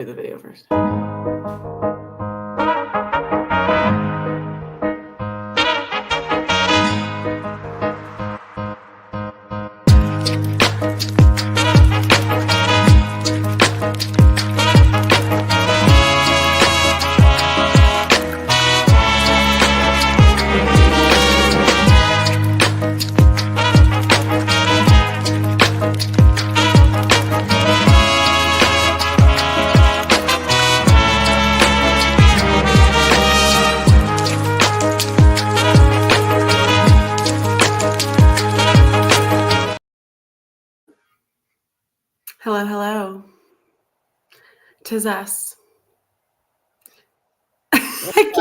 The video first. Hello, hello. 'Tis us. I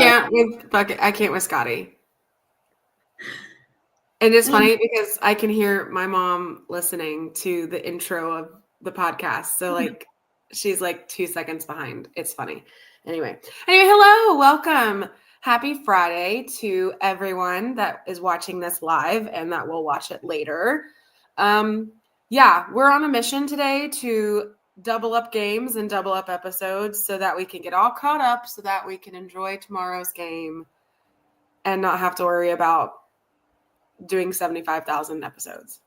can't with Scotty. And it's funny because I can hear my mom listening to the intro of the podcast. So like she's like 2 seconds behind. It's funny. Anyway, hello, welcome. Happy Friday to everyone that is watching this live and that will watch it later. Yeah, we're on a mission today to double up games and double up episodes so that we can get all caught up so that we can enjoy tomorrow's game and not have to worry about doing 75,000 episodes.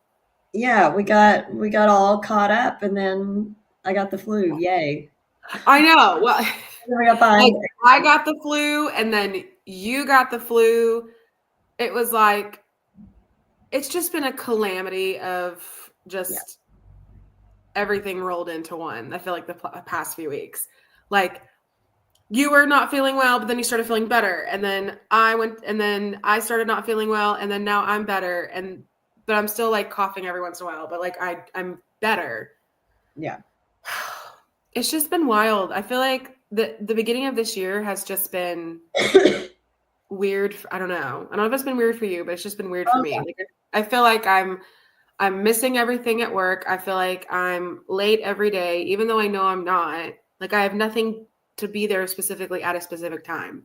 Yeah, we got all caught up and then I got the flu. Yay. I know. Well, I got the flu and then you got the flu. It was like, it's just been a calamity of just everything rolled into one. I feel like the past few weeks, like you were not feeling well, but then you started feeling better. And then I started not feeling well. And then now I'm better. But I'm still like coughing every once in a while, but like I'm better. Yeah. It's just been wild. I feel like the beginning of this year has just been weird. I don't know if it's been weird for you, but it's just been weird for me. Like, I feel like I'm missing everything at work. I feel like I'm late every day, even though I know I'm not. Like I have nothing to be there specifically at a specific time.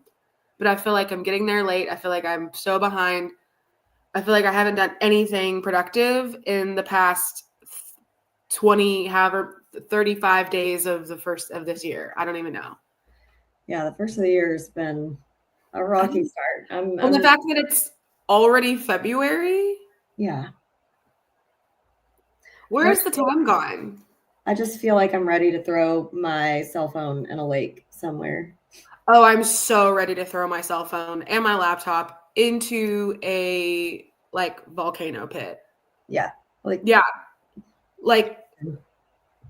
But I feel like I'm getting there late. I feel like I'm so behind. I feel like I haven't done anything productive in the past 35 days of the first of this year. I don't even know. Yeah, the first of the year has been a rocky start. And the fact that it's already February. Yeah. Where's the time gone? I just feel like I'm ready to throw my cell phone in a lake somewhere. Oh, I'm so ready to throw my cell phone and my laptop into a like volcano pit. Yeah. Like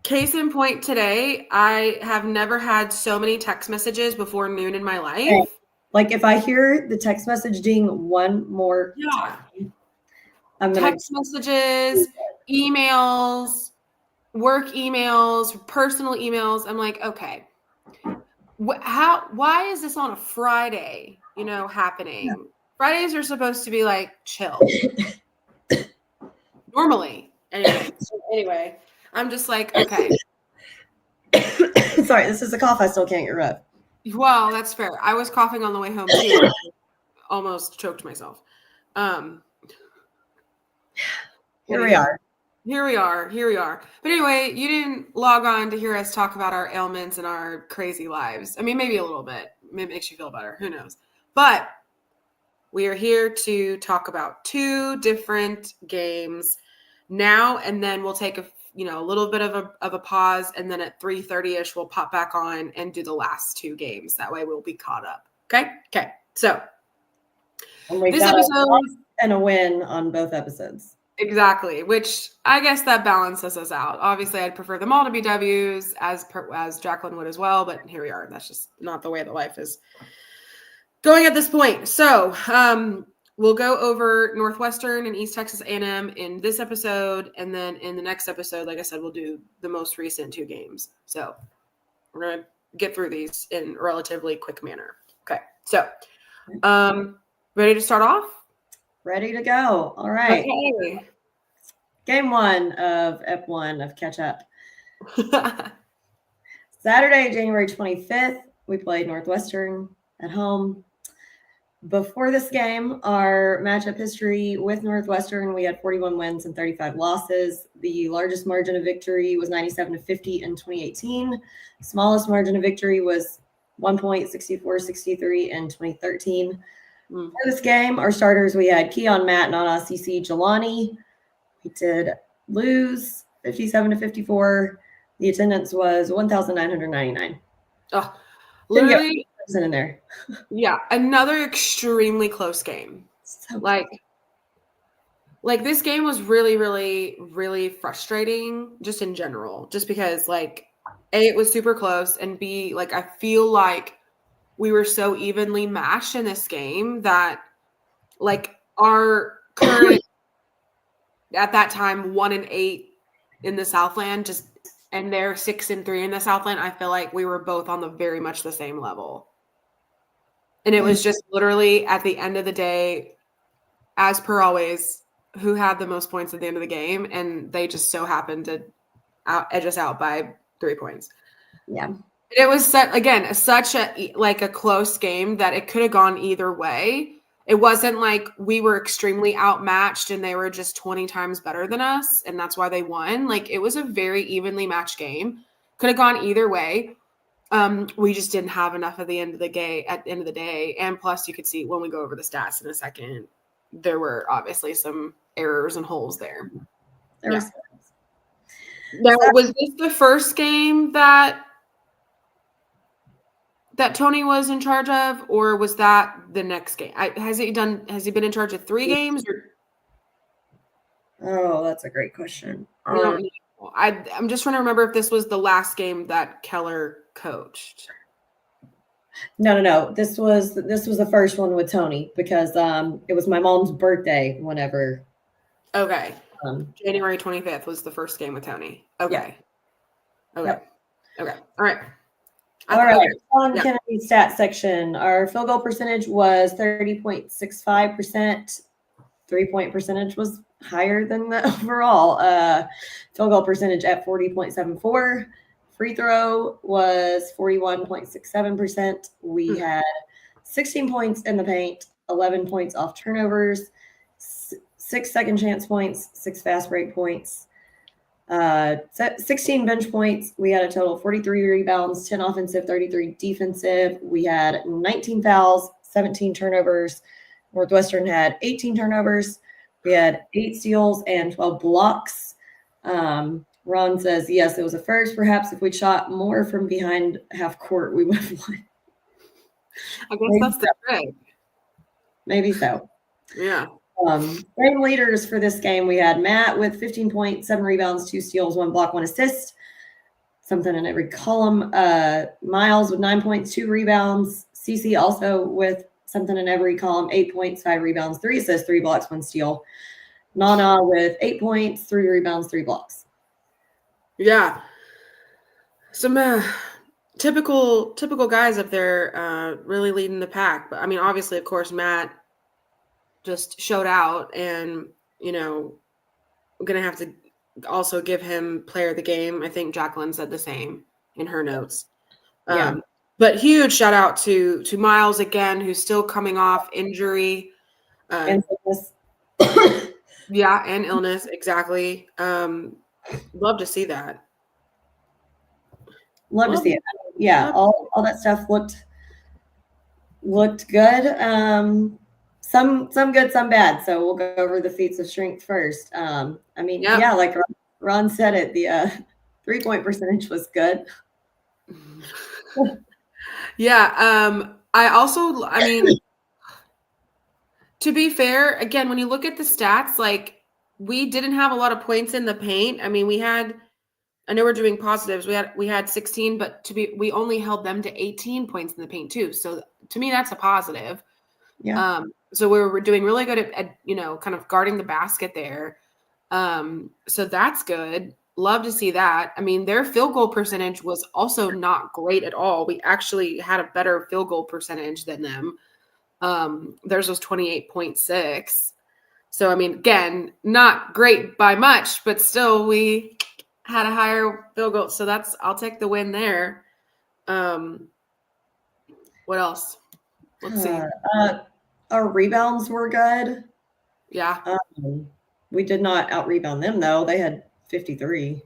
case in point today, I have never had so many text messages before noon in my life. Okay. Like if I hear the text message ding one more time, I'm gonna text messages, emails, work emails, personal emails. I'm like, okay, why is this on a Friday, happening? Yeah. Fridays are supposed to be like chill. Normally. Anyway, I'm just like, okay. Sorry, this is a cough I still can't get rid of. Well, that's fair. I was coughing on the way home too. Almost choked myself. Here we are. But anyway, you didn't log on to hear us talk about our ailments and our crazy lives. I mean, maybe a little bit. Maybe it makes you feel better. Who knows? But we are here to talk about 2 different games now, and then we'll take a little bit of a pause, and then at 3:30ish we'll pop back on and do the last 2 games. That way we'll be caught up. Okay. So this episode and a win on both episodes. Exactly, which I guess that balances us out. Obviously, I'd prefer them all to be W's, as Jacqueline would as well, but here we are. That's just not the way that life is going at this point. So we'll go over Northwestern and East Texas A&M in this episode, and then in the next episode, like I said, we'll do the most recent 2 games. So we're going to get through these in a relatively quick manner. Okay, so ready to start off? Ready to go. All right. Okay. Game 1 of Ep1 of Catch Up. Saturday, January 25th, we played Northwestern at home. Before this game, our matchup history with Northwestern, we had 41 wins and 35 losses. The largest margin of victory was 97-50 in 2018. Smallest margin of victory was 1.6463 in 2013. For this game, our starters, we had Keon, Matt, Nana, CC, Jelani. We did lose 57-54. The attendance was 1,999. Oh, literally in there. Yeah, another extremely close game. So like this game was really, really, really frustrating just in general, just because like A, it was super close, and B, like I feel like we were so evenly matched in this game that like our current at that time 1-8 in the Southland just and they're 6-3 in the Southland, I feel like we were both on the very much the same level. And it was just literally at the end of the day, as per always, who had the most points at the end of the game, and they just so happened to edge us out by 3 points. Yeah. It was such a close game that it could have gone either way. It wasn't like we were extremely outmatched and they were just 20 times better than us, and that's why they won. Like it was a very evenly matched game. Could have gone either way. We just didn't have enough at the end of the day. And plus you could see when we go over the stats in a second, there were obviously some errors and holes there. Now, was this the first game that Tony was in charge of, or was that the next game? Has he been in charge of 3 games? Oh, that's a great question. I'm just trying to remember if this was the last game that Keller coached. No. This was the first one with Tony because it was my mom's birthday whenever. Okay. January 25th was the first game with Tony. Okay. Yeah. Okay. Yep. Okay. All right. All right. On Kennedy stat section, our field goal percentage was 30.65%. 3-point percentage was higher than the overall. Field goal percentage at 40.74. Free throw was 41.67%. We had 16 points in the paint, 11 points off turnovers, 6 second chance points, 6 fast break points, 16 bench points. We had a total of 43 rebounds, 10 offensive, 33 defensive. We had 19 fouls, 17 turnovers. Northwestern had 18 turnovers. We had 8 steals and 12 blocks. Ron says, yes, it was a first. Perhaps if we shot more from behind half court, we would have won. I guess that's the trick. Maybe so. Yeah. Game leaders for this game, we had Matt with 15 points, 7 rebounds, 2 steals, 1 block, 1 assist. Something in every column. Miles with 9 points, 2 rebounds. CC also with something in every column, 8 points, 5 rebounds, 3 assists, 3 blocks, 1 steal. Nana with 8 points, 3 rebounds, 3 blocks. Yeah. Some typical guys up there really leading the pack. But I mean, obviously, of course, Matt just showed out, and I'm gonna have to also give him player of the game. I think Jacqueline said the same in her notes. But huge shout out to Miles again, who's still coming off injury. And illness. Yeah, and illness, exactly. Love to see that. Love to see it. Yeah, all that stuff looked good. Some good, some bad. So we'll go over the feats of strength first. Like Ron said it, the 3-point percentage was good. Yeah. To be fair, again, when you look at the stats, like we didn't have a lot of points in the paint. I mean, I know we're doing positives. We had 16, but we only held them to 18 points in the paint too. So to me, that's a positive. Yeah. So we're doing really good at kind of guarding the basket there. So that's good. Love to see that. I mean, their field goal percentage was also not great at all. We actually had a better field goal percentage than them. Theirs was 28.6. So, I mean, again, not great by much, but still we had a higher field goal. So I'll take the win there. What else? Let's see. Our rebounds were good. Yeah. We did not out-rebound them, though. They had 53.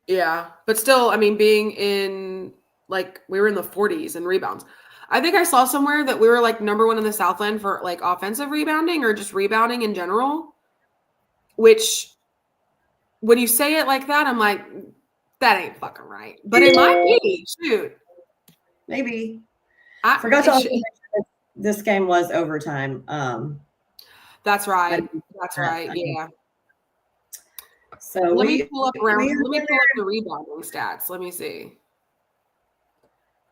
Yeah. But still, I mean, being in, like, we were in the 40s in rebounds. I think I saw somewhere that we were, like, number one in the Southland for, like, offensive rebounding or just rebounding in general, which when you say it like that, I'm like, that ain't fucking right. But it might be. Shoot. Maybe. Forgot to also mention that this game was overtime. That's right. That's right. Yeah. So let me pull up the rebounding stats. Let me see.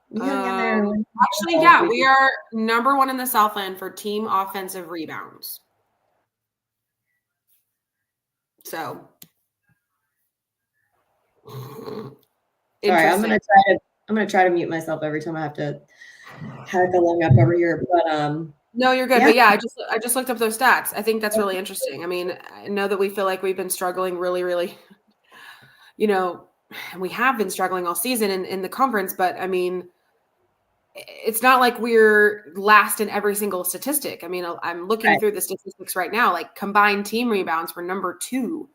We hung in there. Actually, yeah, we are number one in the Southland for team offensive rebounds. So, sorry, I'm gonna try to mute myself every time I have to hack along up over here. But no, you're good. Yeah. But yeah, I just looked up those stats. I think that's really interesting. I mean, I know that we feel like we've been struggling really, really, we have been struggling all season in the conference, but I mean, it's not like we're last in every single statistic. I mean, I'm looking through the statistics right now, like combined team rebounds were number 2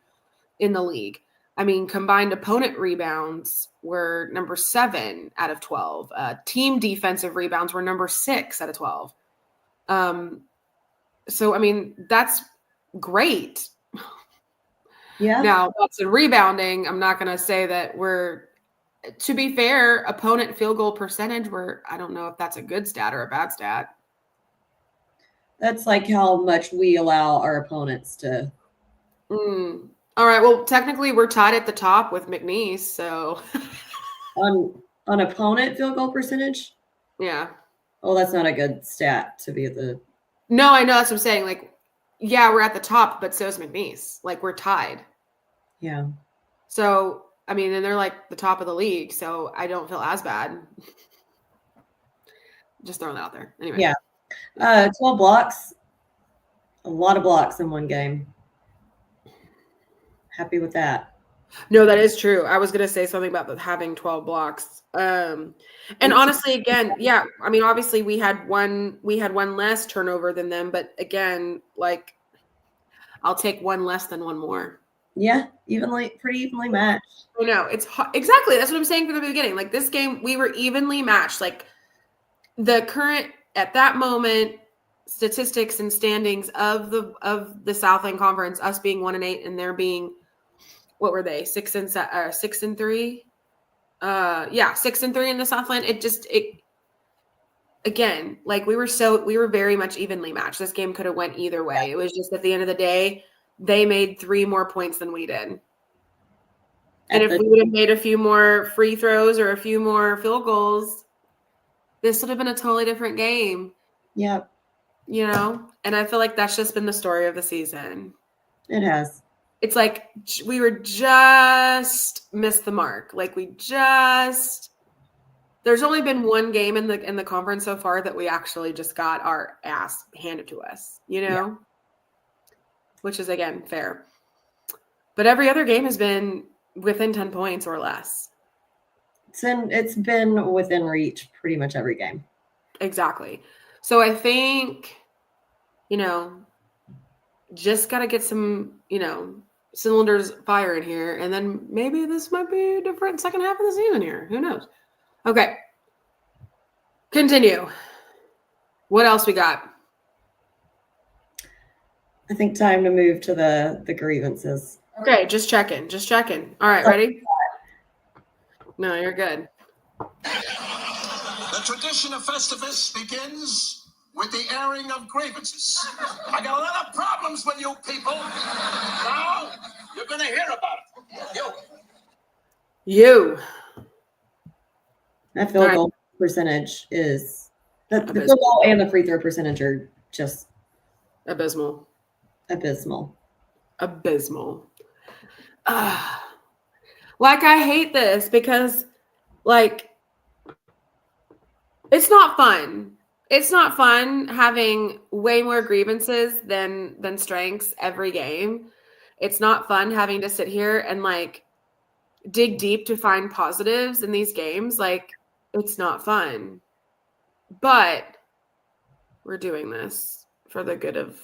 in the league. I mean, combined opponent rebounds were number 7 out of 12. Team defensive rebounds were number 6 out of 12. So, I mean, that's great. Yeah. Now, that's in rebounding. I'm not going to say that to be fair, opponent field goal percentage, I don't know if that's a good stat or a bad stat. That's like how much we allow our opponents to. All right. Well, technically, we're tied at the top with McNeese. So on opponent field goal percentage. Yeah. Oh, that's not a good stat to be at the. No, I know that's what I'm saying. Like, yeah, we're at the top, but so is McNeese. Like, we're tied. Yeah. So, I mean, and they're like the top of the league, so I don't feel as bad. Just throwing that out there. Anyway. Yeah. 12 blocks. A lot of blocks in one game. Happy with that. No, that is true. I was going to say something about having 12 blocks. And honestly, again, yeah, I mean, obviously we had one less turnover than them, but again, like, I'll take one less than one more. Yeah, pretty evenly matched. I know it's exactly. That's what I'm saying from the beginning. Like, this game, we were evenly matched. Like, the current at that moment statistics and standings of the Southland Conference, us being 1-8 and there being, what were they, 6-3? Yeah, 6-3 in the Southland. It again, like, we were very much evenly matched. This game could have went either way. It was just at the end of the day, they made 3 more points than we did. And if we would have made a few more free throws or a few more field goals, this would have been a totally different game. Yep. And I feel like that's just been the story of the season. It has. It's like we were just missed the mark. Like, there's only been one game in the conference so far that we actually just got our ass handed to us, Yeah. Which is, again, fair. But every other game has been within 10 points or less. It's been within reach pretty much every game. Exactly. So I think, just got to get some, cylinders firing here. And then maybe this might be a different second half of the season here. Who knows? Okay. Continue. What else we got? I think time to move to the grievances. Okay, just checking. All right, ready? No, you're good. The tradition of Festivus begins with the airing of grievances. I got a lot of problems with you people. Now, you're going to hear about it. You. That field goal percentage is the field goal and the free throw percentage are just abysmal. Like, I hate this because, like, it's not fun. It's not fun having way more grievances than strengths every game. It's not fun having to sit here and, like, dig deep to find positives in these games. Like, it's not fun. But we're doing this for the good of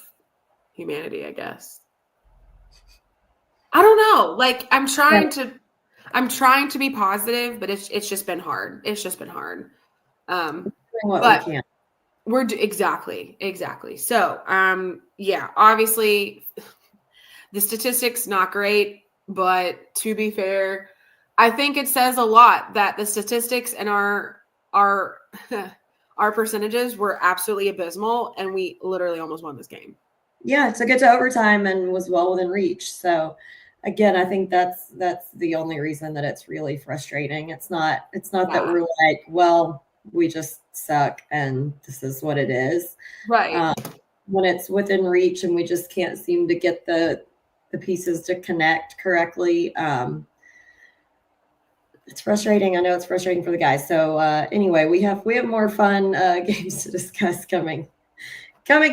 humanity, I guess. I don't know. Like I'm trying to be positive, but it's just been hard. It's just been hard. Doing what But we can. Exactly. So, yeah, obviously the statistics not great, but to be fair, I think it says a lot that the statistics and our our percentages were absolutely abysmal, and we literally almost won this game. Yeah, took it to overtime and was well within reach. So again, I think that's the only reason that it's really frustrating. It's not that we're like, well, we just suck and this is what it is. Right. When it's within reach and we just can't seem to get the pieces to connect correctly. It's frustrating. I know it's frustrating for the guys. So anyway, we have more fun games to discuss coming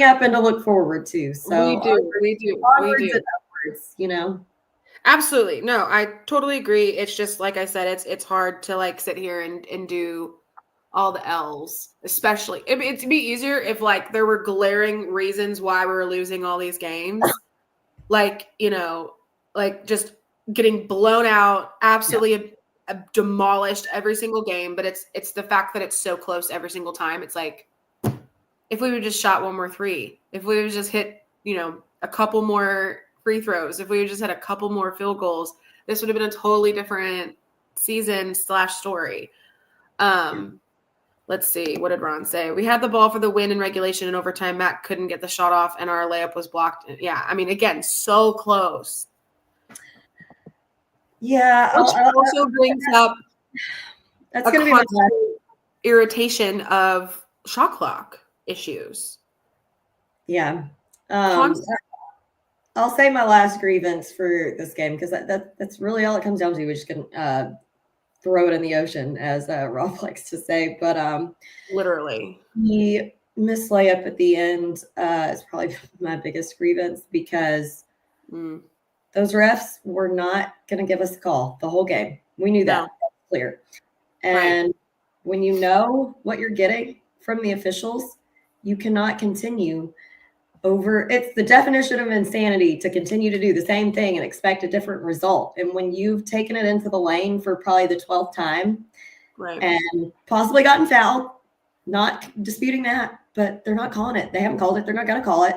up and to look forward to. So we do. Onwards and upwards, you know. Absolutely. No, I totally agree. It's just like I said, it's hard to like sit here and do all the L's, especially it'd be easier if like there were glaring reasons why we were losing all these games. Like, like just getting blown out, absolutely demolished every single game. But it's the fact that it's so close every single time. It's like if we would just shot one more three, if we would just hit, a couple more free throws, if we would just had a couple more field goals, this would have been a totally different season/story. Let's see. What did Ron say? We had the ball for the win in regulation and overtime. Matt couldn't get the shot off, and our layup was blocked. Yeah, I mean, again, so close. Yeah. Which also brings up that's going to be my irritation of shot clock issues. Yeah. I'll say my last grievance for this game because that's really all it comes down to. We just can throw it in the ocean, as Rob likes to say. But literally, the missed layup at the end is probably my biggest grievance because those refs were not going to give us a call the whole game. We knew that. That's clear. And when you know what you're getting from the officials, you cannot continue it's the definition of insanity to continue to do the same thing and expect a different result. And when you've taken it into the lane for probably the 12th time and possibly gotten fouled, not disputing that, but they're not calling it. They haven't called it. They're not going to call it.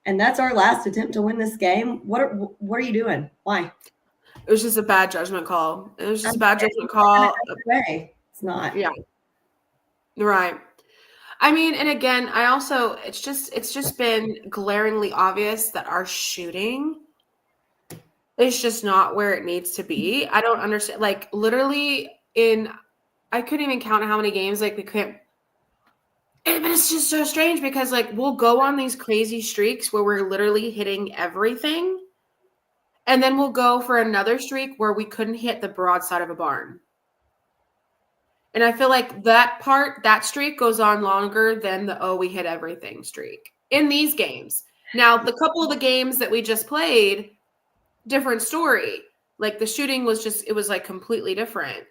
And that's our last attempt to win this game. What are you doing? Why? It was just a bad judgment call. It was just a bad judgment call. It's not. Yeah. Right. I mean, and again, it's just been glaringly obvious that our shooting is just not where it needs to be. I don't understand. Like literally I couldn't even count how many games like we couldn't. But it's just so strange because like we'll go on these crazy streaks where we're literally hitting everything. And then we'll go for another streak where we couldn't hit the broadside of a barn. And I feel like that streak goes on longer than we hit everything streak in these games. Now, the couple of the games that we just played, different story. Like the shooting was it was like completely different.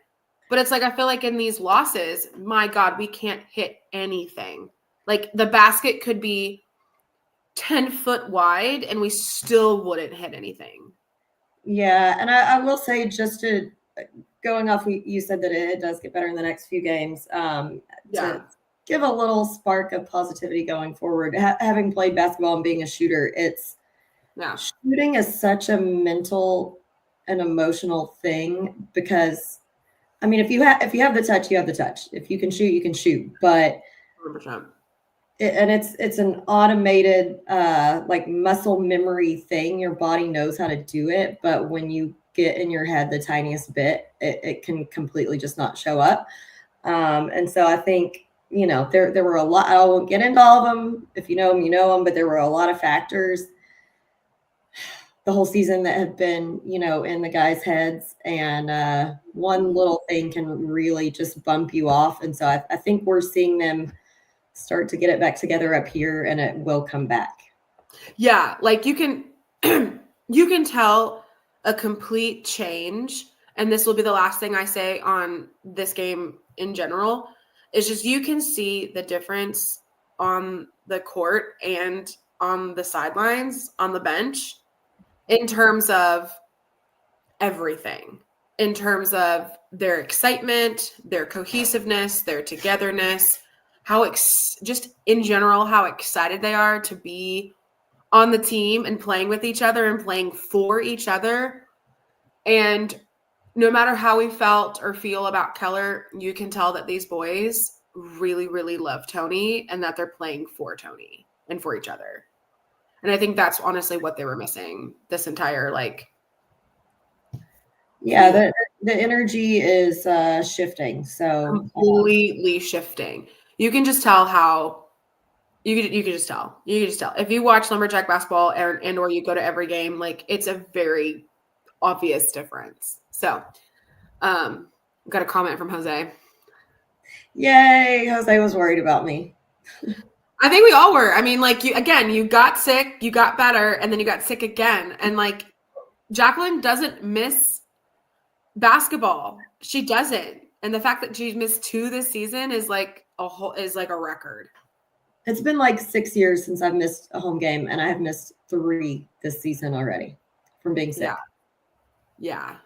But it's like, I feel like in these losses, my God, we can't hit anything. Like the basket could be 10 foot wide and we still wouldn't hit anything. Yeah. And I will say just to going off, you said that it does get better in the next few games. To give a little spark of positivity going forward, having played basketball and being a shooter, shooting is such a mental and emotional thing because, I mean, if you have the touch, you have the touch. If you can shoot, you can shoot. But 100%. It's an automated like muscle memory thing. Your body knows how to do it, but when you get in your head the tiniest bit, it can completely just not show up. And so I think, there were a lot. I won't get into all of them. If you know them, you know them. But there were a lot of factors the whole season that have been, in the guys' heads. And one little thing can really just bump you off. And so I think we're seeing them start to get it back together up here, and it will come back. Yeah, like you can tell a complete change, and this will be the last thing I say on this game in general, is just you can see the difference on the court and on the sidelines, on the bench, in terms of everything, in terms of their excitement, their cohesiveness, their togetherness, just in general, how excited they are to be on the team and playing with each other and playing for each other. And no matter how we felt or feel about Keller, you can tell that these boys really, really love Tony and that they're playing for Tony and for each other. And I think that's honestly what they were missing this entire Yeah, the energy is shifting. So completely shifting. You can just tell how you can just tell. You can just tell. If you watch Lumberjack basketball and or you go to every game, like it's a very obvious difference. So got a comment from Jose. Yay, Jose was worried about me. I think we all were. I mean, like you got sick, you got better, and then you got sick again. And like Jacqueline doesn't miss basketball. She doesn't. And the fact that she missed 2 this season is like a record. It's been like 6 years since I've missed a home game, and I have missed 3 this season already from being sick. Yeah.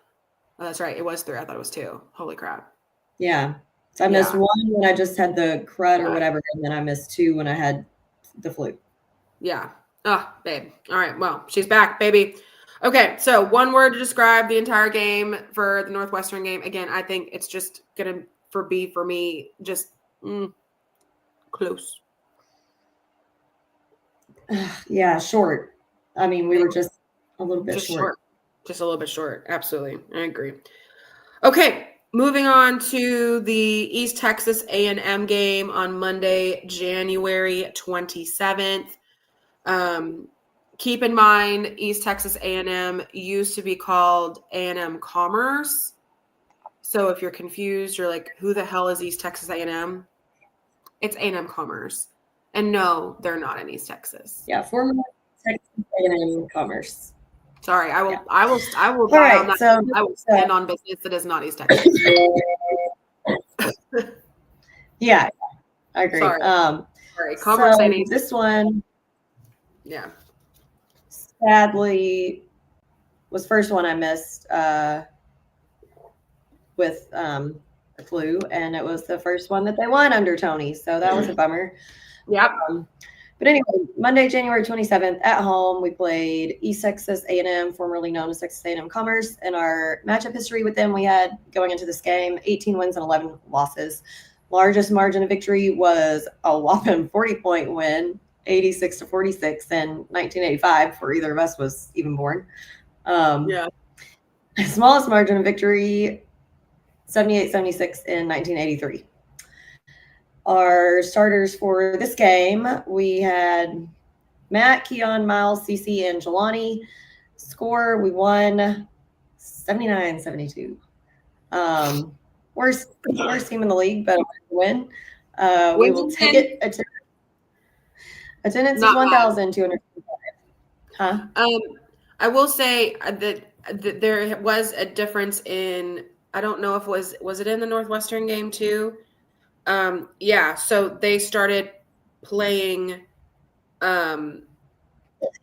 Oh, that's right. It was 3. I thought it was 2. Holy crap. Yeah. So I missed 1 when I just had the crud or whatever, and then I missed 2 when I had the flu. Yeah. Oh, babe. All right. Well, she's back, baby. Okay. So 1 word to describe the entire game for the Northwestern game. Again, I think it's just going to be for me, just close. Yeah, short. I mean, we were just a little bit short. Just a little bit short. Absolutely. I agree. Okay. Moving on to the East Texas A&M game on Monday, January 27th. Keep in mind, East Texas A&M used to be called A&M Commerce. So if you're confused, you're like, who the hell is East Texas A&M? It's A&M Commerce. And no, they're not in East Texas. Yeah, former Texas A&M Commerce. Sorry, I will. Yeah. I will. All right, so I will stand on business that is not East Texas. Yeah, I agree. Sorry, Commerce. So this one, yeah, sadly, was first one I missed with the flu, and it was the first one that they won under Tony. So that was a bummer. Yep. But anyway, Monday, January 27th, at home, we played East Texas A&M, formerly known as Texas A&M Commerce. In our matchup history with them, we had, going into this game, 18 wins and 11 losses. Largest margin of victory was a whopping 40-point win, 86-46 in 1985, before either of us was even born. Smallest margin of victory, 78-76 in 1983. Our starters for this game, we had Matt, Keon, Miles, CC, and Jelani. Score, we won 79-72. Worst team in the league, but a win. We will take it. Attendance is 1,225. Huh? I will say that there was a difference in, I don't know if was it in the Northwestern game too? Yeah, so they started playing.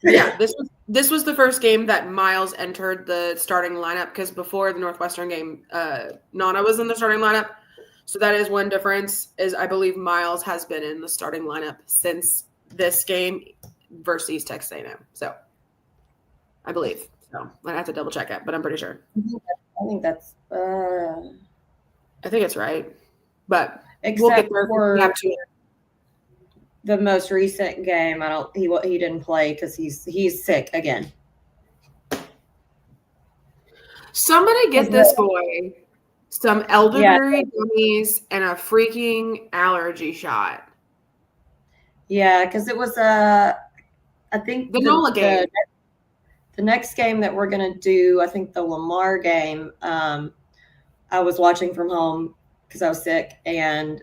This was the first game that Miles entered the starting lineup, because before the Northwestern game, Nana was in the starting lineup. So that is one difference, is I believe Miles has been in the starting lineup since this game versus East Texas A&M. So I believe. So I have to double check it, but I'm pretty sure. I think that's. I think it's right, but except for the most recent game, he didn't play because he's sick again. Somebody get this boy some elderberry gummies and a freaking allergy shot. Yeah, because it was I think the NOLA game. The next game that we're gonna do, I think the Lamar game. I was watching from home because I was sick, and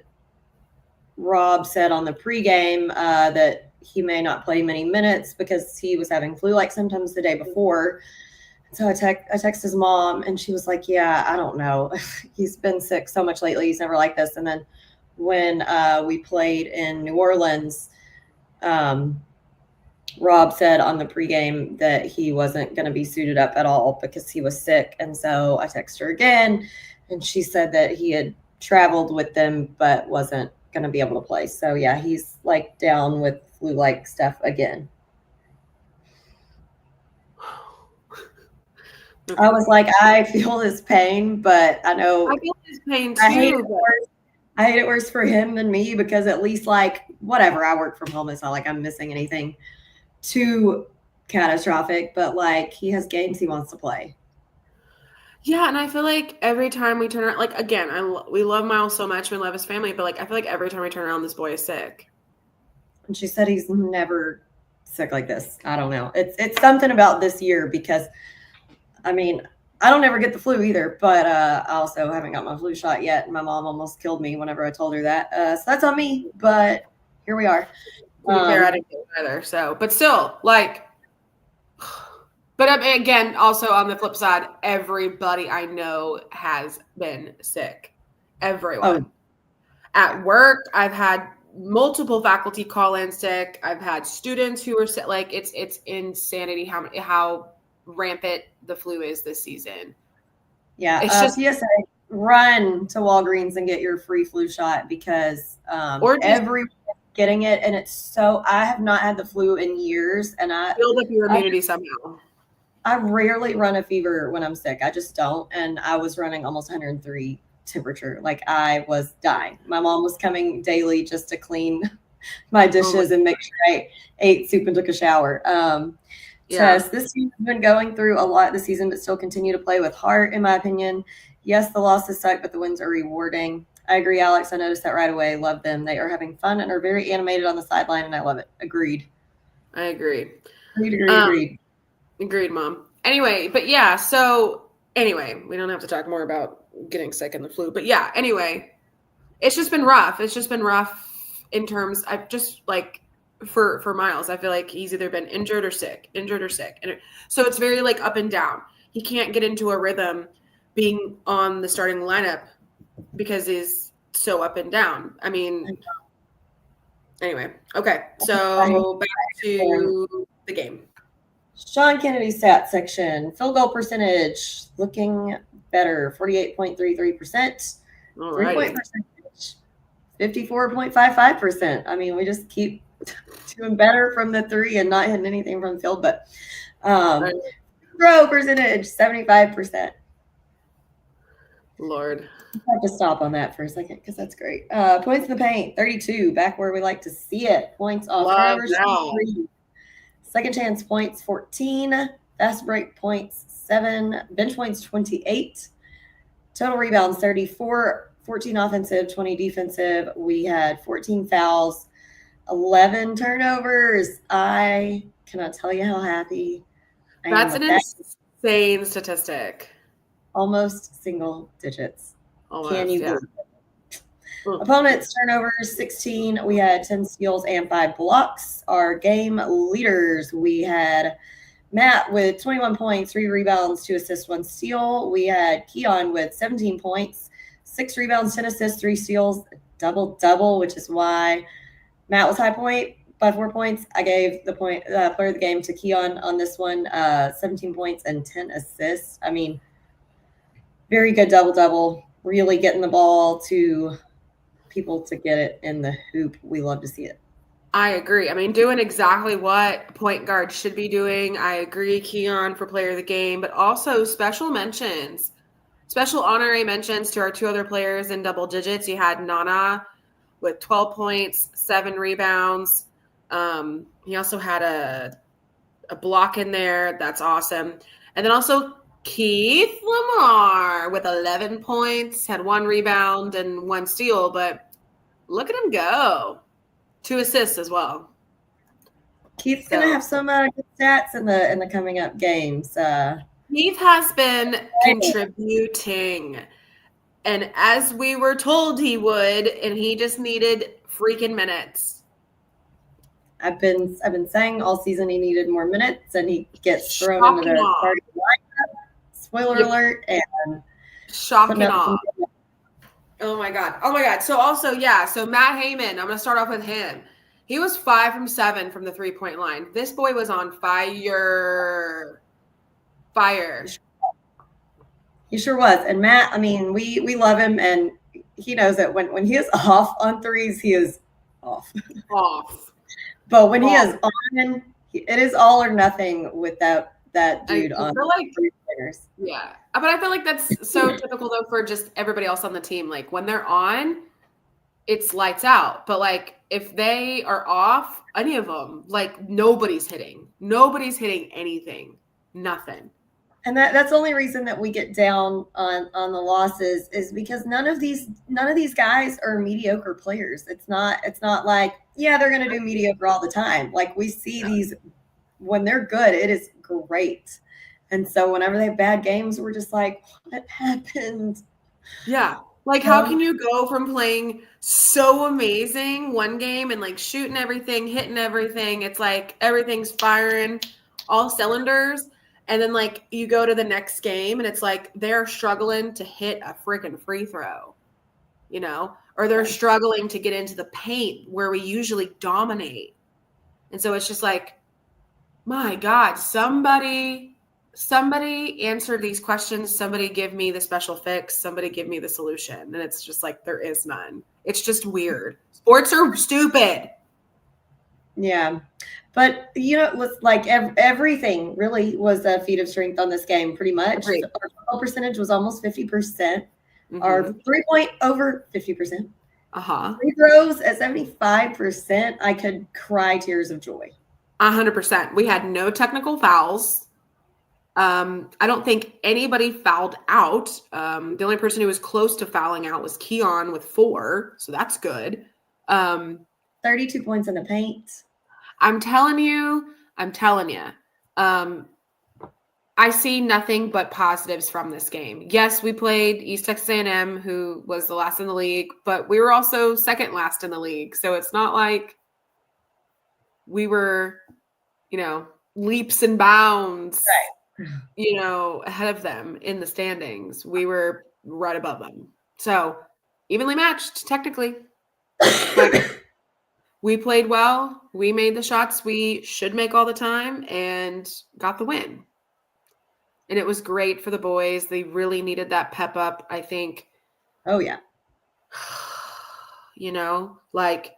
Rob said on the pregame that he may not play many minutes because he was having flu-like symptoms the day before. So I texted his mom, and she was like, yeah, I don't know. He's been sick so much lately. He's never like this. And then when we played in New Orleans, Rob said on the pregame that he wasn't going to be suited up at all because he was sick. And so I texted her again, and she said that he had traveled with them but wasn't going to be able to play. So, yeah, he's like down with flu-like stuff again. I was like, I feel his pain, but I know I feel his pain too. I hate it worse for him than me because at least like whatever, I work from home. It's not like I'm missing anything too catastrophic, but like he has games he wants to play. Yeah, and I feel like every time we turn around, like again, we love Miles so much, we love his family, but like I feel like every time we turn around, this boy is sick. And she said he's never sick like this. I don't know. It's something about this year because, I mean, I don't ever get the flu either, but I also haven't got my flu shot yet. And my mom almost killed me whenever I told her that. So that's on me, but here we are. To be fair, I didn't get it either. So, but still, like, but again, also on the flip side, everybody I know has been sick. Everyone. At work, I've had multiple faculty call in sick. I've had students who are sick. Like it's insanity how rampant the flu is this season. Yeah, it's just PSA. Run to Walgreens and get your free flu shot because everyone's getting it, and it's so. I have not had the flu in years, and I build up your immunity somehow. I rarely run a fever when I'm sick. I just don't, and I was running almost 103 temperature. Like I was dying. My mom was coming daily just to clean my dishes and make sure I ate soup and took a shower. Tess, this team has been going through a lot this season, but still continue to play with heart, in my opinion. Yes, the losses suck, but the wins are rewarding. I agree, Alex. I noticed that right away. Love them. They are having fun and are very animated on the sideline, and I love it. Agreed. I agree. Agreed, Mom. Anyway, but yeah, so anyway, we don't have to talk more about getting sick and the flu, but yeah, anyway, it's just been rough. It's just been rough in terms of just like for Miles. I feel like he's either been injured or sick. And so it's very like up and down. He can't get into a rhythm being on the starting lineup because he's so up and down. I mean, anyway, okay. So back to the game. Sean Kennedy's stat section. Field goal percentage looking better, 48.33%. Three-point percentage, 54.55%. I mean, we just keep doing better from the three and not hitting anything from the field. But throw percentage, 75%. Lord. I have to stop on that for a second because that's great. Points in the paint, 32, back where we like to see it. Points off turnovers, 3. Second chance points, 14. Fast break points, 7. Bench points, 28. Total rebounds, 34. 14 offensive, 20 defensive. We had 14 fouls, 11 turnovers. I cannot tell you how happy I am. That's an insane statistic. Almost single digits. Almost, Can you believe it? Opponents turnovers 16. We had 10 steals and 5 blocks. Our game leaders, we had Matt with 21 points, 3 rebounds, 2 assists, 1 steal. We had Keon with 17 points, 6 rebounds, 10 assists, 3 steals, double, which is why Matt was high point by 4 points. I gave the player of the game to Keon on this one, 17 points and 10 assists. I mean, very good double, really getting the ball to people to get it in the hoop. We love to see it. I agree. I mean, doing exactly what point guard should be doing. I agree, Keon for player of the game, but also special honorary mentions to our 2 other players in double digits. You had Nana with 12 points, 7 rebounds. He also had a block in there. That's awesome. And then also Keith Lamar with 11 points, had 1 rebound and 1 steal, but look at him go. 2 assists as well. Keith's gonna have some good stats in the coming up games. Keith has been contributing, and as we were told he would, and he just needed freaking minutes. I've been saying all season he needed more minutes, and he gets thrown into the starting lineup. Spoiler alert! And shocking off. Oh my god. So also, so Matt Heyman, I'm going to start off with him. He was 5 from 7 from the 3-point line. This boy was on fire. He sure was. And Matt, I mean, we love him, and he knows that when he is off on threes, he is off. But when he is on, it is all or nothing with that dude on three pointers. Yeah. But I feel like that's so typical though for just everybody else on the team. Like when they're on, it's lights out. But like if they are off, any of them, like nobody's hitting anything. Nothing. And that's the only reason that we get down on the losses is because none of these guys are mediocre players. It's not like, yeah, they're going to do mediocre all the time. Like we see these when they're good, it is great. And so whenever they have bad games, we're just like, what happened? Yeah. Like how can you go from playing so amazing one game and like shooting everything, hitting everything, it's like everything's firing, all cylinders. And then, like, you go to the next game, and it's like they're struggling to hit a freaking free throw, you know, or they're struggling to get into the paint where we usually dominate. And so it's just like, my God, somebody answer these questions. Somebody give me the special fix. Somebody give me the solution. And it's just like there is none. It's just weird. Sports are stupid. Yeah. But, you know, like everything really was a feat of strength on this game, pretty much. Agreed. Our foul percentage was almost 50%. Mm-hmm. Our 3-point over 50%. Uh-huh. Free throws at 75%. I could cry tears of joy. 100%. We had no technical fouls. I don't think anybody fouled out. The only person who was close to fouling out was Keon with 4. So that's good. 32 points in the paint. I'm telling you. I see nothing but positives from this game. Yes, we played East Texas A&M, who was the last in the league, but we were also second last in the league. So it's not like we were, you know, leaps and bounds, you know, ahead of them in the standings. We were right above them. So evenly matched, technically. But we played well. We made the shots we should make all the time and got the win. And it was great for the boys. They really needed that pep up, I think. Oh, yeah. You know, like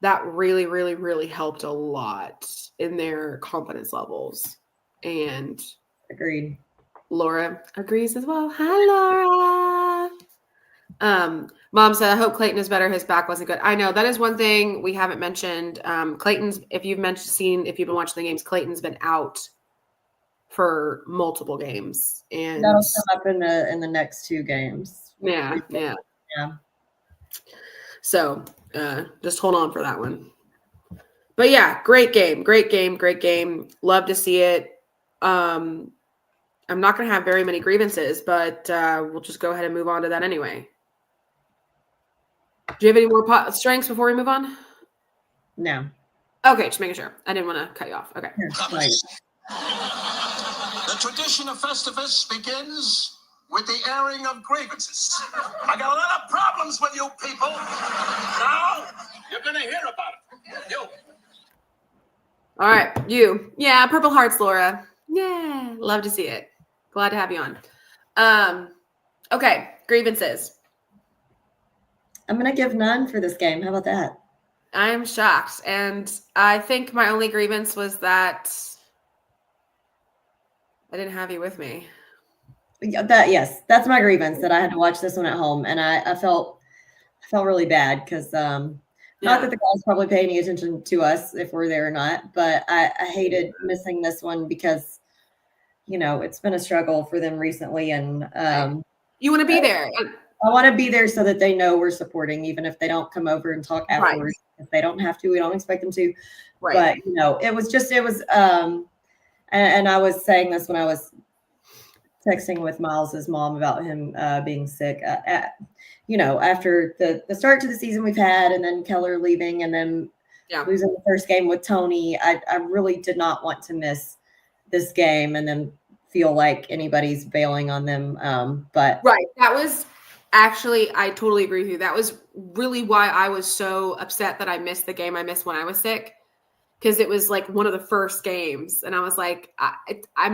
that really, really, really helped a lot in their confidence levels. And agreed. Laura agrees as well. Hi, Laura. Mom said, I hope Clayton is better. His back wasn't good. I know that is one thing we haven't mentioned. Clayton's, if you've been watching the games, Clayton's been out for multiple games, and that'll come up in the next 2 games. Yeah. So just hold on for that one. But yeah, great game. Love to see it. I'm not going to have very many grievances, but we'll just go ahead and move on to that anyway. Do you have any more strengths before we move on? No. Okay, just making sure. I didn't want to cut you off. Okay. The tradition of Festivus begins with the airing of grievances. I got a lot of problems with you people. Now, you're going to hear about it. You. All right, you. Yeah, Purple Hearts, Laura. Yeah, love to see it. Glad to have you on. Okay, grievances. I'm going to give none for this game. How about that? I'm shocked. And I think my only grievance was that I didn't have you with me. Yes, that's my grievance, that I had to watch this one at home. And I felt really bad because not that the guys probably pay any attention to us if we're there or not, but I hated missing this one because, you know, it's been a struggle for them recently. And you want to be there. I want to be there so that they know we're supporting, even if they don't come over and talk afterwards. Right. If they don't have to, we don't expect them to. Right. But, you know, it was and I was saying this when I was texting with Miles's mom about him being sick. You know, after the start to the season we've had, and then Keller leaving, and then losing the first game with Tony, I really did not want to miss this game and then feel like anybody's bailing on them. But right, that was Actually, I totally agree with you. That was really why I was so upset that I missed the game I missed when I was sick, because it was like one of the first games. And I was like, I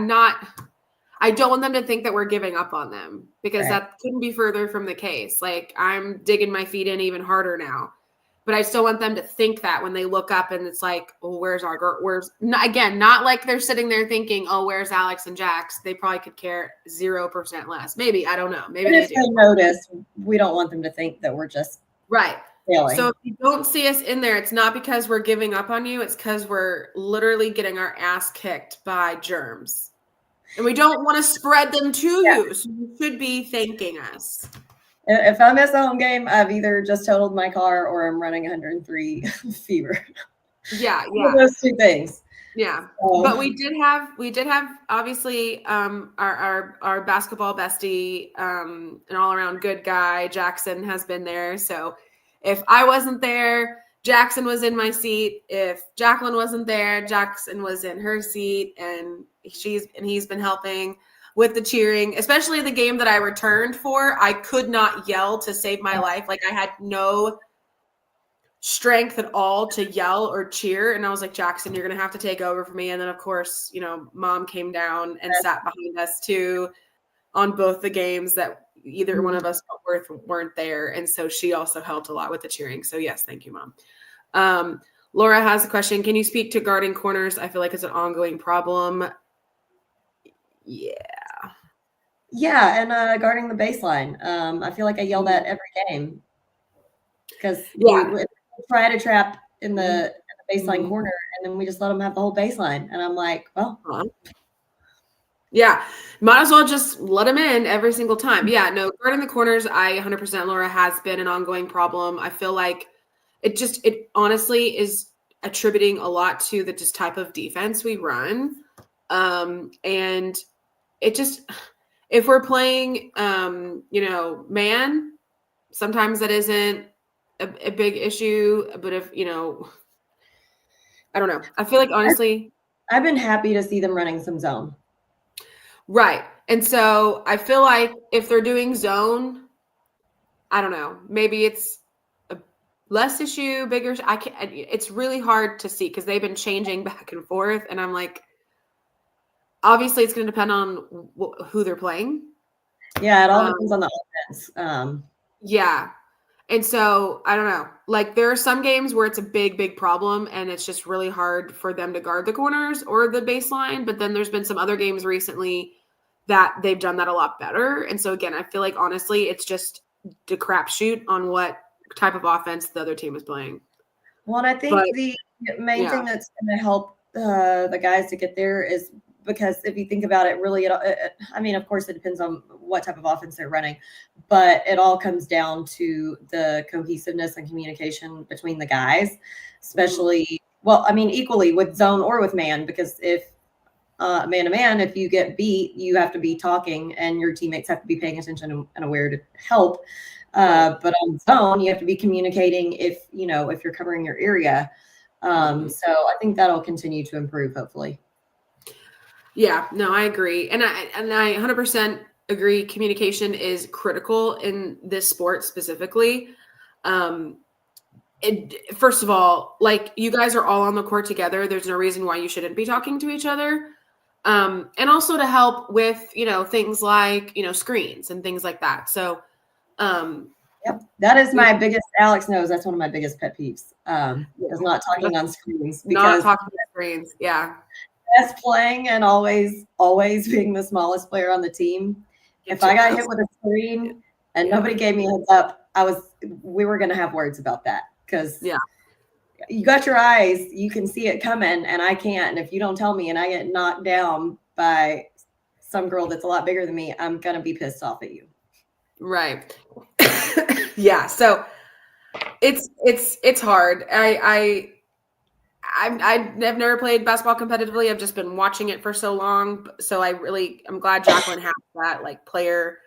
don't want them to think that we're giving up on them, because Right. that couldn't be further from the case. Like, I'm digging my feet in even harder now. But I still want them to think that when they look up and it's like, oh, where's our girl? Again, not like they're sitting there thinking, oh, where's Alex and Jax? They probably could care 0% less. Maybe, I don't know. Maybe But they if do. they notice, we don't want them to think that we're just Right. failing. So if you don't see us in there, it's not because we're giving up on you. It's because we're literally getting our ass kicked by germs. And we don't want to spread them to you. So you should be thanking us. If I miss a home game, I've either just totaled my car or I'm running 103 fever. Yeah. Those two things. Yeah. So, But we did have obviously our basketball bestie, an all around good guy. Jackson has been there. So if I wasn't there, Jackson was in my seat. If Jacqueline wasn't there, Jackson was in her seat, and he's been helping with the cheering, especially the game that I returned for. I could not yell to save my life. Like, I had no strength at all to yell or cheer. And I was like, Jackson, you're going to have to take over for me. And then, of course, Mom came down and sat behind us too on both the games that either one of us weren't there. And so she also helped a lot with the cheering. So yes, thank you, Mom. Laura has a question. Can you speak to guarding corners? I feel like it's an ongoing problem. Yeah. Yeah, and guarding the baseline. I feel like I yell that every game because we try to trap in the baseline corner, and then we just let them have the whole baseline. And I'm like, well, yeah, might as well just let them in every single time. Yeah, no, guarding the corners, I 100%, Laura, has been an ongoing problem. I feel like it honestly is attributing a lot to the just type of defense we run. And it just, if we're playing, man, sometimes that isn't a big issue. But if, I don't know. I feel like, honestly, I've been happy to see them running some zone. Right. And so I feel like if they're doing zone, I don't know, maybe it's a less issue, bigger. It's really hard to see because they've been changing back and forth. And I'm like, obviously it's going to depend on who they're playing. Yeah, it all depends on the offense. Yeah. And so I don't know, like there are some games where it's a big problem and it's just really hard for them to guard the corners or the baseline. But then there's been some other games recently that they've done that a lot better. And so again, I feel like honestly, it's just the crapshoot on what type of offense the other team is playing. Well, and I think the main thing that's going to help the guys to get there is because if you think about it, really, I mean, of course, it depends on what type of offense they're running, but it all comes down to the cohesiveness and communication between the guys, especially, well, I mean, equally with zone or with man, because if man to man, if you get beat, you have to be talking and your teammates have to be paying attention and aware to help. But on zone, you have to be communicating if you're covering your area. So I think that'll continue to improve, hopefully. Yeah, no, I agree. And I 100% agree. Communication is critical in this sport specifically. First of all, like you guys are all on the court together. There's no reason why you shouldn't be talking to each other. And also to help with, things like, screens and things like that. So, yep. That is my biggest, Alex knows that's one of my biggest pet peeves, is not talking on screens. Not talking on screens. Yeah. Best playing and always being the smallest player on the team. If I got hit with a screen and nobody gave me a heads up, we were going to have words about that because you got your eyes, you can see it coming and I can't. And if you don't tell me and I get knocked down by some girl that's a lot bigger than me, I'm going to be pissed off at you. Right. Yeah. So it's hard. I've never played basketball competitively. I've just been watching it for so long. So I'm glad Jacqueline has that like player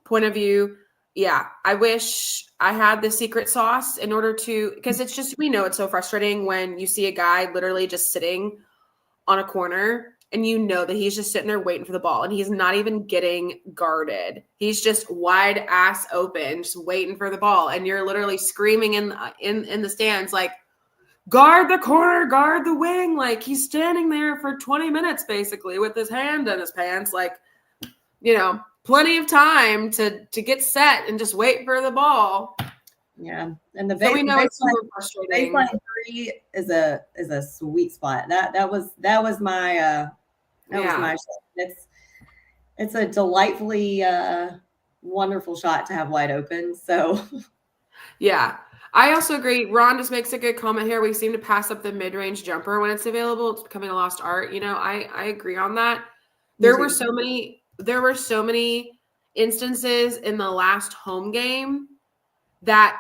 point of view. Yeah. I wish I had the secret sauce in order to, because it's so frustrating when you see a guy literally just sitting on a corner and you know that he's just sitting there waiting for the ball, and he's not even getting guarded. He's just wide ass open, just waiting for the ball, and you're literally screaming in the stands like, guard the corner, guard the wing. Like, he's standing there for 20 minutes basically with his hand in his pants, like, you know, plenty of time to get set and just wait for the ball. Yeah, and the so we know it's super frustrating. Baseline 3 is a sweet spot. That was my was my shot. It's a delightfully wonderful shot to have wide open. So yeah, I also agree. Ron just makes a good comment here. We seem to pass up the mid-range jumper when it's available. It's becoming a lost art. You know, I agree on that. There were so many instances in the last home game that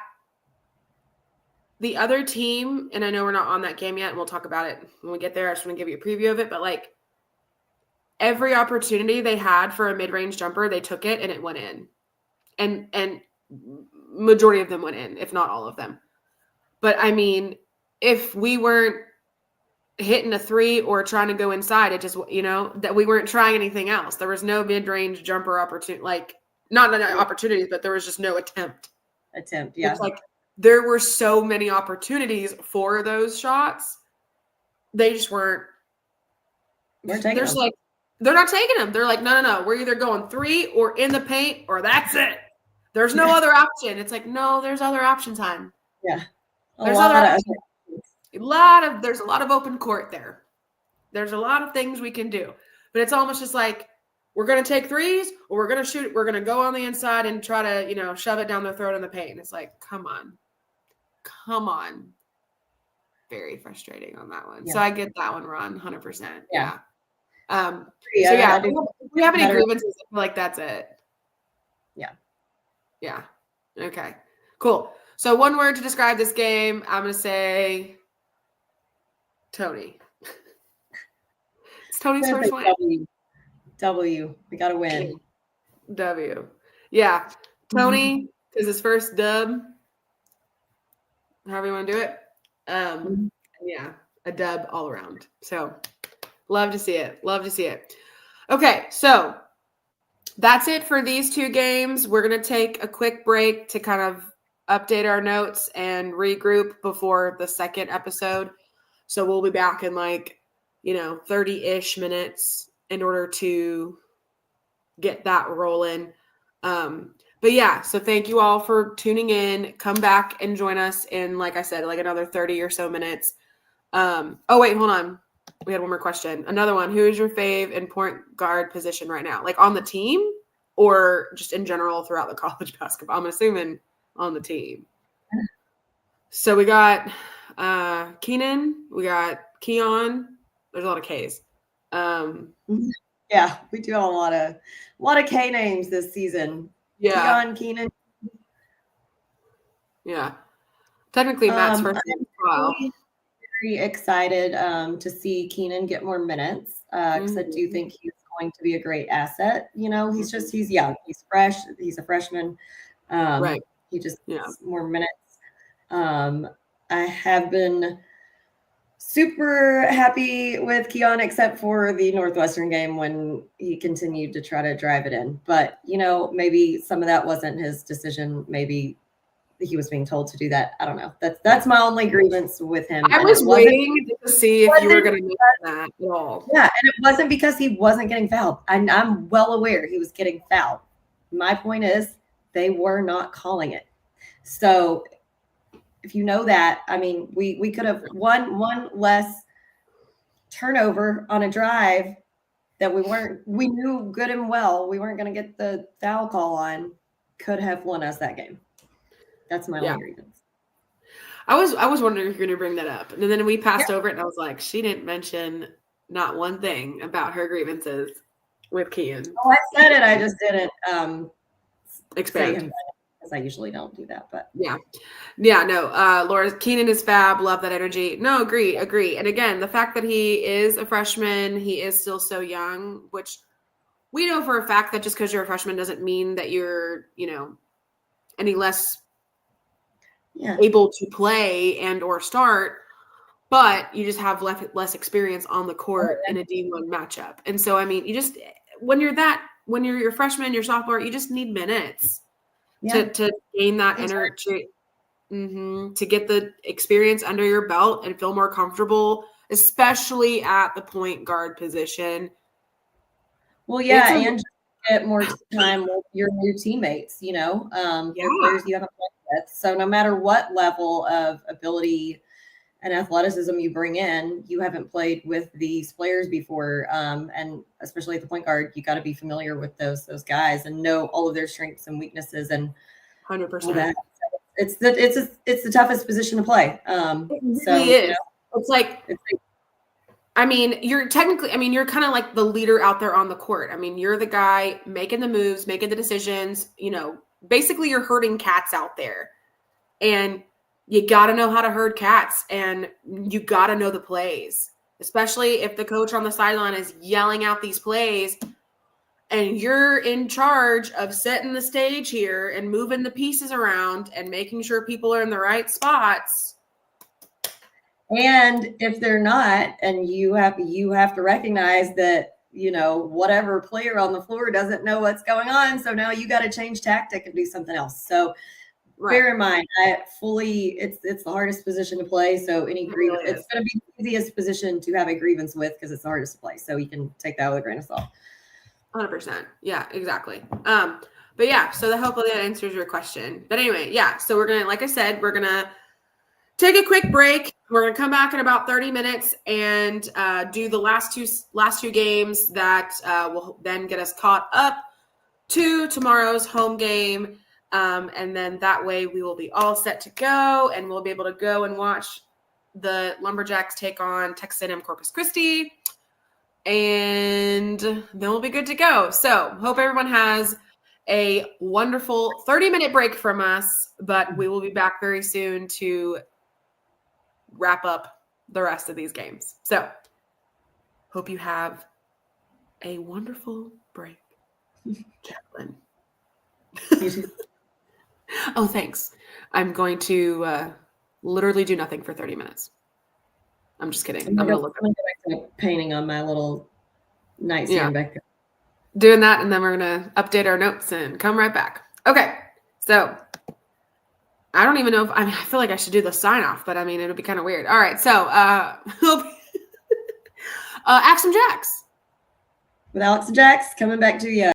the other team, and I know we're not on that game yet, and we'll talk about it when we get there. I just want to give you a preview of it, but like every opportunity they had for a mid-range jumper, they took it and it went in. And majority of them went in, if not all of them. But I mean, if we weren't hitting a 3 or trying to go inside, it just, you know, that we weren't trying anything else. There was no mid-range jumper opportunity, like not opportunities, but there was just no attempt. Yeah. It's like there were so many opportunities for those shots. They just weren't. They're not taking them. They're like, no. We're either going 3 or in the paint or that's it. There's no other option. It's like, no, there's other options, hon. Yeah. There's a lot of open court there. There's a lot of things we can do. But it's almost just like, we're going to take 3s or we're going to shoot. We're going to go on the inside and try to, you know, shove it down their throat in the paint. It's like, come on. Very frustrating on that one. Yeah. So I get that one, Ron, 100%. Yeah. If we have any grievances, I feel like that's it. Yeah. Okay. Cool. So one word to describe this game, I'm going to say Tony. It's Tony's first win. W. We got to win. W. Yeah. Tony is his first dub. However you want to do it. Yeah. A dub all around. So love to see it. Okay. So that's it for these 2 games. We're going to take a quick break to kind of update our notes and regroup before the second episode. So we'll be back in 30-ish minutes in order to get that rolling. But yeah, so thank you all for tuning in. Come back and join us in, like I said, another 30 or so minutes. Oh, wait, hold on. We had one more question. Another one. Who is your fave in point guard position right now? Like on the team or just in general throughout the college basketball? I'm assuming on the team. So we got Keenan. We got Keon. There's a lot of Ks. Yeah, we do have a lot of K names this season. Yeah. Keon, Keenan. Yeah. Technically, Matt's first name as well. Very excited to see Keenan get more minutes because I do think he's going to be a great asset. You know, he's young, he's fresh, he's a freshman. Right. He just needs more minutes. I have been super happy with Keon, except for the Northwestern game when he continued to try to drive it in. But, you know, maybe some of that wasn't his decision. Maybe he was being told to do that. I don't know. That's my only grievance with him. I was waiting to see if you were going to make that at all. Yeah, and it wasn't because he wasn't getting fouled. I'm well aware he was getting fouled. My point is they were not calling it. So if you know that, I mean, we could have one less turnover on a drive that we knew good and well we weren't going to get the foul call on, could have won us that game. That's my only grievance. I was wondering if you're going to bring that up. And then we passed over it, and I was like, she didn't mention not one thing about her grievances with Keon. Oh, I said it. I just didn't expand. Because I usually don't do that, but no. Laura, Keenan is fab. Love that energy. No, agree. And again, the fact that he is a freshman, he is still so young, which we know for a fact that just because you're a freshman doesn't mean that you're, any less able to play and or start. but you just have less experience on the court in a D1 matchup. And so, I mean, you just, when you're your freshman, your sophomore, you just need minutes to gain that energy, to get the experience under your belt and feel more comfortable, especially at the point guard position. Well, yeah, and just get more time with your new teammates, the players you haven't played with. So no matter what level of ability and athleticism you bring in, you haven't played with these players before, and especially at the point guard, you got to be familiar with those guys and know all of their strengths and weaknesses and 100%. It's the toughest position to play. It really is. It's like, I mean, you're kind of like the leader out there on the court. I mean, you're the guy making the moves, making the decisions, basically you're herding cats out there, and you got to know how to herd cats, and you got to know the plays, especially if the coach on the sideline is yelling out these plays and you're in charge of setting the stage here and moving the pieces around and making sure people are in the right spots. And if they're not, and you have to recognize that, whatever player on the floor doesn't know what's going on. So now you got to change tactic and do something else. So bear in mind, it's the hardest position to play. So it's going to be the easiest position to have a grievance with because it's the hardest to play. So you can take that with a grain of salt. 100%. Yeah, exactly. But yeah, so hopefully that answers your question. But anyway, yeah, so we're going to, like I said, we're going to take a quick break. We're going to come back in about 30 minutes and do the last two games that will then get us caught up to tomorrow's home game. And then that way we will be all set to go, and we'll be able to go and watch the Lumberjacks take on Texas A&M Corpus Christi. And then we'll be good to go. So hope everyone has a wonderful 30-minute break from us, but we will be back very soon to wrap up the rest of these games. So hope you have a wonderful break, Jacqueline. Oh, thanks. I'm going to literally do nothing for 30 minutes. I'm just kidding. I'm going to look back to painting on my little nightstand back there. Doing that, and then we're going to update our notes and come right back. Okay. So I don't even know I feel like I should do the sign off, but it'll be kind of weird. All right. So Axe and Jacks. With Alex and Jax coming back to you.